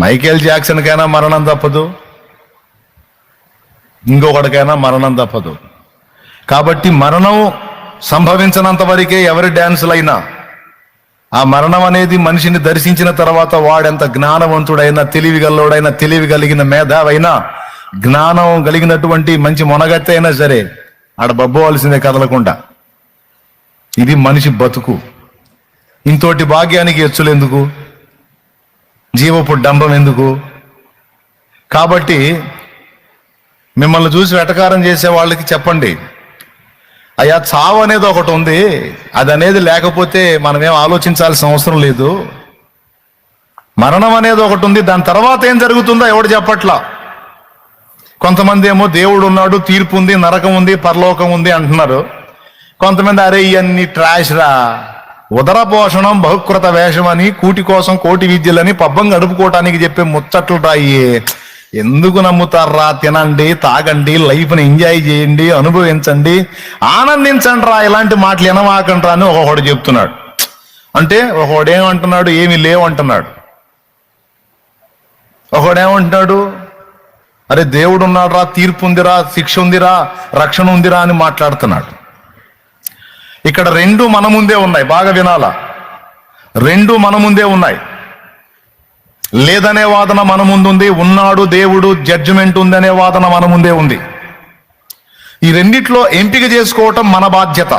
Michael జాక్సన్కైనా మరణం తప్పదు, ఇంకొకటికైనా మరణం తప్పదు. కాబట్టి మరణం సంభవించినంత వరకే ఎవరి డ్యాన్సులైనా, ఆ మరణం అనేది మనిషిని దర్శించిన తర్వాత వాడెంత జ్ఞానవంతుడైనా, తెలివిగల్లోడైనా, తెలివి కలిగిన మేధావైనా, జ్ఞానం కలిగినటువంటి మంచి మొనగత్తి అయినా సరే ఆడ బబ్బోవలసిందే కదలకుండా. ఇది మనిషి బతుకు. ఇంతోటి భాగ్యానికి ఎచ్చులు ఎందుకు, జీవపు డంబం ఎందుకు? కాబట్టి మిమ్మల్ని చూసి వెటకారం చేసే వాళ్ళకి చెప్పండి, అయ్యా చావు అనేది ఒకటి ఉంది, అది అనేది లేకపోతే మనమేం ఆలోచించాల్సిన అవసరం లేదు. మరణం అనేది ఒకటి ఉంది, దాని తర్వాత ఏం జరుగుతుందో ఎవడు చెప్పట్లా. కొంతమంది ఏమో దేవుడు ఉన్నాడు, తీర్పు ఉంది, నరకం ఉంది, పరలోకం ఉంది అంటున్నారు. కొంతమంది అరే ఇవన్నీ ట్రాష్ రా, ఉదర పోషణం బహుకృత వేషం అని, కూటి కోసం కోటి విద్యలని పబ్బం గడుపుకోవటానికి చెప్పే ముచ్చట్లు రాయి. ఎందుకు నమ్ముతారా? తినండి, తాగండి, లైఫ్ని ఎంజాయ్ చేయండి, అనుభవించండి, ఆనందించండి రా, ఇలాంటి మాటలు వినమాకండ్రా అని ఒకడు చెప్తున్నాడు. అంటే ఒకడేమంటున్నాడు, ఏమీ లేవంటున్నాడు. ఒకడేమంటున్నాడు, అరే దేవుడు ఉన్నాడు రా, తీర్పు ఉందిరా, శిక్ష ఉందిరా, రక్షణ ఉందిరా అని మాట్లాడుతున్నాడు. ఇక్కడ రెండు మన ముందే ఉన్నాయి, బాగా వినాలా. రెండు మన ముందే ఉన్నాయి. లేదనే వాదన మన ముందుంది, ఉన్నాడు దేవుడు, జడ్జిమెంట్ ఉందనే వాదన మన ముందే ఉంది. ఈ రెండిట్లో ఎంపిక చేసుకోవటం మన బాధ్యత.